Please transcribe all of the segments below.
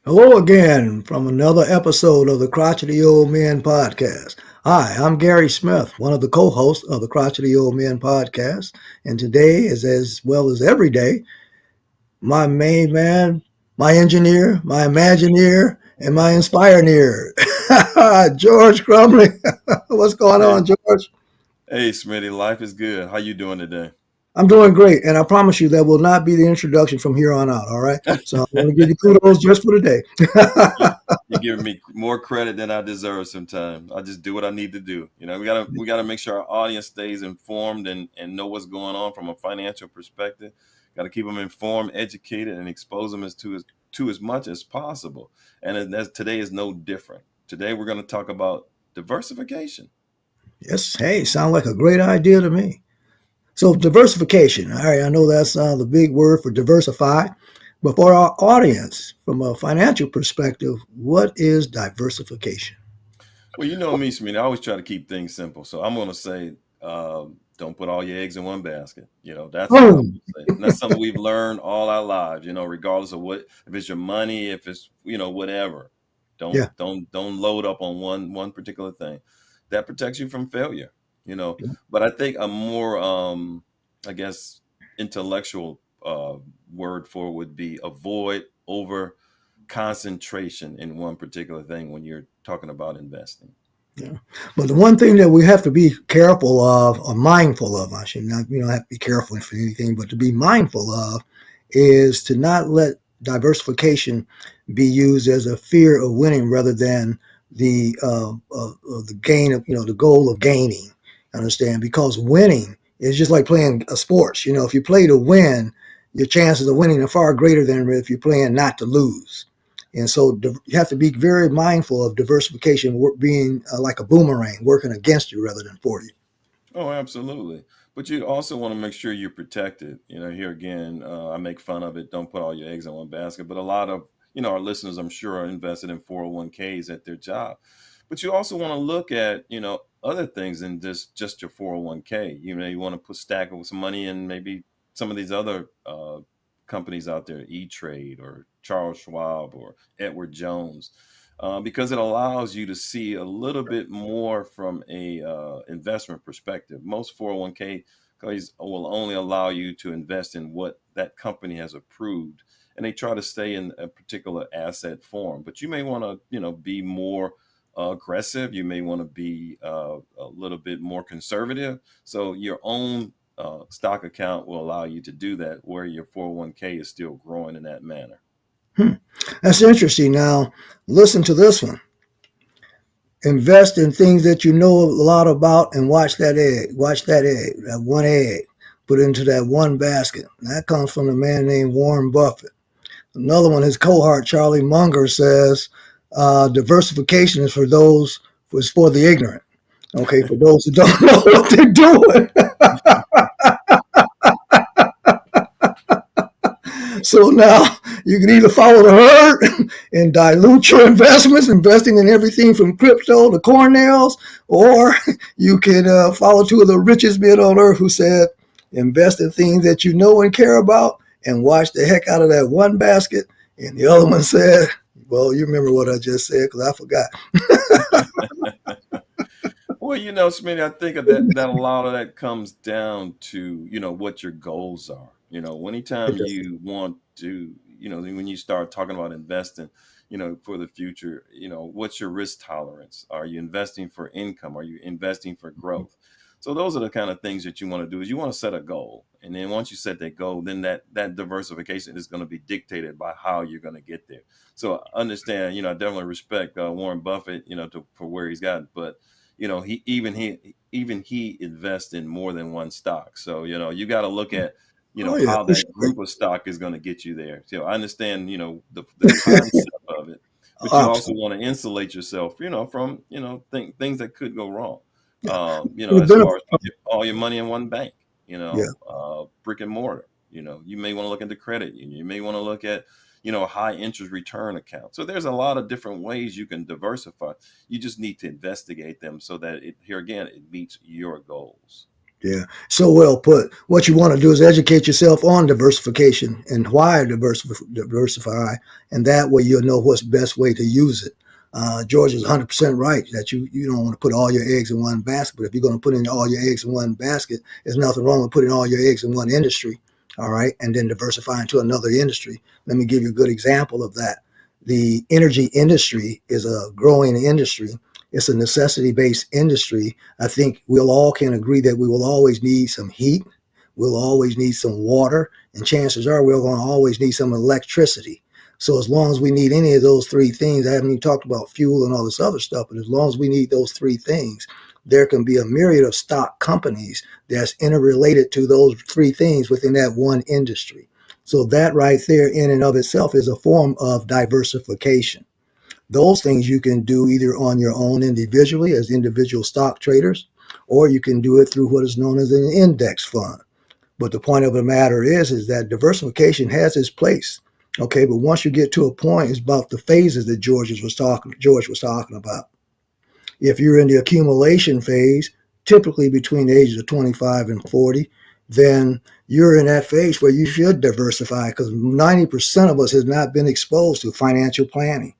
Hello again from another episode of the Crotchety Old Men podcast. Hi, I'm Gary Smith, one of the co-hosts of the Crotchety Old Men podcast, and today is as well as every day, my main man, my engineer, my Imagineer, and my Inspireneer, George Crumley. What's going Hey, on, George? hey, Smitty, life is good. How you doing today? I'm doing great, and I promise you that will not be the introduction from here on out. All right, so I'm going to give you kudos just for today. You you're giving me more credit than I deserve sometimes. I just do what I need to do. We gotta make sure our audience stays informed and know what's going on from a financial perspective. Got to keep them informed, educated, and expose them as much as possible. And as today is no different. Today we're going to talk about diversification. Yes, hey, sound like a great idea to me. So diversification. All right, I know that's the big word for diversify, but for our audience, from a financial perspective, what is diversification? Well, you know me, Smitty. I always try to keep things simple. So I'm going to say, don't put all your eggs in one basket. That's what I'm Boom. going to say. And that's something we've learned all our lives. Regardless of what, if it's your money, if it's whatever. Don't Yeah. don't don't load up on one particular thing. That protects you from failure. You know, Yeah. but I think a more, I guess, intellectual word for it would be avoid over concentration in one particular thing when you're talking about investing. Yeah. But the one thing that we have to be careful of, or mindful of, I should not, you don't have to be careful for anything, but to be mindful of is to not let diversification be used as a fear of winning rather than the gain of, the goal of gaining. Understand? Because winning is just like playing a sports. If you play to win, your chances of winning are far greater than if you're playing not to lose. And so you have to be very mindful of diversification being like a boomerang, working against you rather than for you. Oh, absolutely. But you also want to make sure you're protected. Here again, I make fun of it. Don't put all your eggs in one basket. But a lot of, our listeners, I'm sure, are invested in 401ks at their job. But you also want to look at, other things than just your 401k. You want to put stack of some money in maybe some of these other companies out there, E-Trade or Charles Schwab or Edward Jones, because it allows you to see a little bit more from a investment perspective. Most 401k companies will only allow you to invest in what that company has approved, and they try to stay in a particular asset form. But you may want to, be more aggressive. You may want to be a little bit more conservative. So your own stock account will allow you to do that, where your 401k is still growing in that manner. Hmm. That's interesting. Now, listen to this one. Invest in things that you know a lot about and watch that egg. Watch that egg, that one egg. Put it into that one basket. That comes from a man named Warren Buffett. Another one, his cohort, Charlie Munger, says diversification is for those, is for the ignorant. Okay, for those who don't know what they're doing. So now you can either follow the herd and dilute your investments, investing in everything from crypto to cornels, or you can follow two of the richest men on earth who said, invest in things that you know and care about and watch the heck out of that one basket. And the other one said, well, you remember what I just said because I forgot. Well, Smitty, I think of that a lot of that comes down to, what your goals are. It Anytime does. you want to, when you start talking about investing, for the future, what's your risk tolerance? Are you investing for income? Are you investing for growth? So those are the kind of things that you want to do is you want to set a goal. And then once you set that goal, then that diversification is going to be dictated by how you're going to get there. So I understand, I definitely respect Warren Buffett, for where he's gotten, but he invests in more than one stock. So you got to look at Oh, yeah, how for that sure. group of stock is going to get you there. So I understand the concept of it, but you also Absolutely. want to insulate yourself from things that could go wrong. Yeah. The As far benefit, as putting all your money in one bank, yeah. brick and mortar. You may want to look into credit union. You may want to look at high interest return account. So there's a lot of different ways you can diversify. You just need to investigate them so that here again it meets your goals. Yeah, so well put. What you want to do is educate yourself on diversification and why diversify, and that way you'll know what's the best way to use it. George is 100% right that you don't want to put all your eggs in one basket, but if you're going to put in all your eggs in one basket, there's nothing wrong with putting all your eggs in one industry, all right, and then diversifying to another industry. Let me give you a good example of that. The energy industry is a growing industry. It's a necessity based industry. I think we'll all can agree that we will always need some heat. We'll always need some water. And chances are we're going to always need some electricity. So as long as we need any of those three things, I haven't even talked about fuel and all this other stuff, but as long as we need those three things, there can be a myriad of stock companies that's interrelated to those three things within that one industry. So that right there in and of itself is a form of diversification. Those things you can do either on your own individually as individual stock traders, or you can do it through what is known as an index fund. But the point of the matter is that diversification has its place. Okay, but once you get to a point, it's about the phases that George was talking about. If you're in the accumulation phase, typically between the ages of 25 and 40, then you're in that phase where you should diversify because 90% of us has not been exposed to financial planning.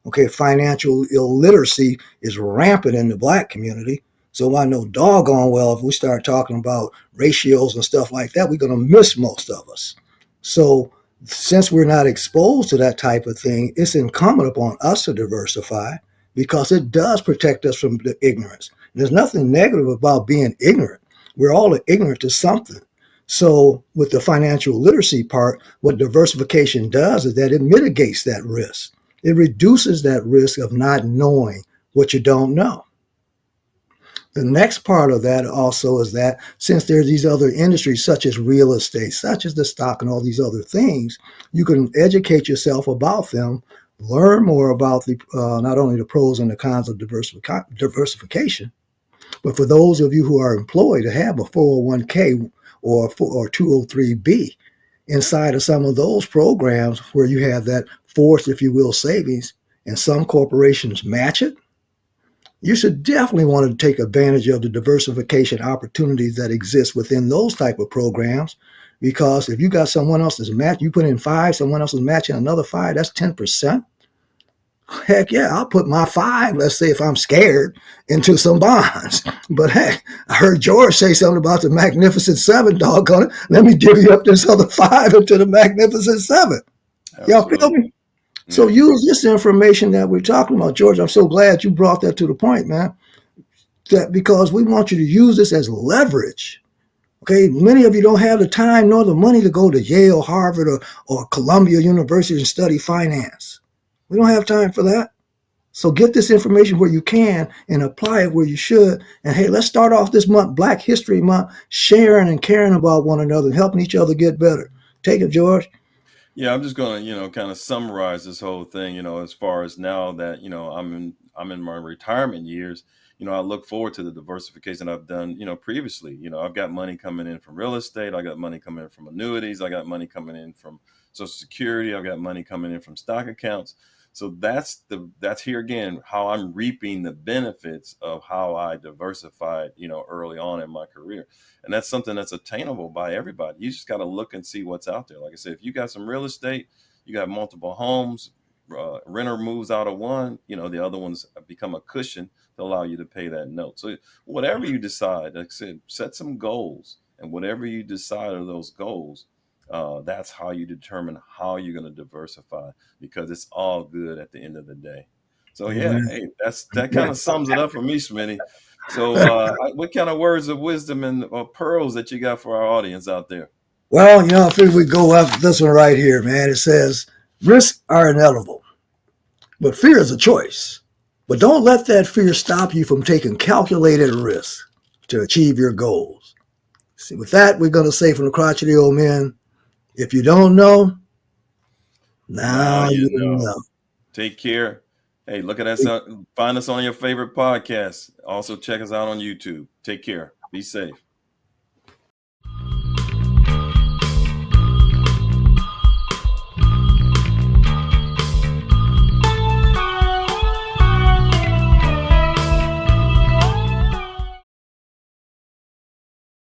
Okay, financial illiteracy is rampant in the black community. So I know doggone well if we start talking about ratios and stuff like that, we're going to miss most of us. So since we're not exposed to that type of thing, it's incumbent upon us to diversify because it does protect us from the ignorance. There's nothing negative about being ignorant. We're all ignorant to something. So, with the financial literacy part, what diversification does is that it mitigates that risk. It reduces that risk of not knowing what you don't know. The next part of that also is that since there's these other industries such as real estate, such as the stock and all these other things, you can educate yourself about them, learn more about the not only the pros and the cons of diversification, but for those of you who are employed to have a 401k or 203b inside of some of those programs where you have that forced, if you will, savings, and some corporations match it, you should definitely want to take advantage of the diversification opportunities that exist within those type of programs. Because if you got someone else's match, you put in five, someone else is matching another five, that's 10%. Heck yeah, I'll put my five, let's say if I'm scared, into some bonds. But heck, I heard George say something about the Magnificent Seven, doggone it. Let me divvy up this other five into the Magnificent Seven. Y'all feel Absolutely. me? So Yeah. use this information that we're talking about, George. I'm so glad you brought that to the point, man. That because we want you to use this as leverage. Okay, many of you don't have the time nor the money to go to Yale, Harvard, or Columbia University and study finance. We don't have time for that. So get this information where you can and apply it where you should. And hey, let's start off this month, Black History Month, sharing and caring about one another and helping each other get better. Take it, George. Yeah, I'm just gonna, kind of summarize this whole thing, as far as now that, I'm in my retirement years, I look forward to the diversification I've done, previously. I've got money coming in from real estate, I got money coming in from annuities, I got money coming in from Social Security, I've got money coming in from stock accounts. So that's here again how I'm reaping the benefits of how I diversified, early on in my career. And that's something that's attainable by everybody. You just got to look and see what's out there. Like I said, if you got some real estate, you got multiple homes, renter moves out of one, the other ones become a cushion to allow you to pay that note. So whatever you decide, like I said, set some goals, and whatever you decide of those goals, that's how you determine how you're going to diversify, because it's all good at the end of the day. So yeah, Amen. hey, that kind of sums it up for me, Smitty. So, what kind of words of wisdom and pearls that you got for our audience out there? Well, I figure we go up this one right here, man. It says, risks are inevitable, but fear is a choice. But don't let that fear stop you from taking calculated risks to achieve your goals. See, with that, we're going to say from the crotchety old men, if you don't know, Now now you you know. know. Take care. Hey, look at us. Find us on your favorite podcast. Also, check us out on YouTube. Take care. Be safe.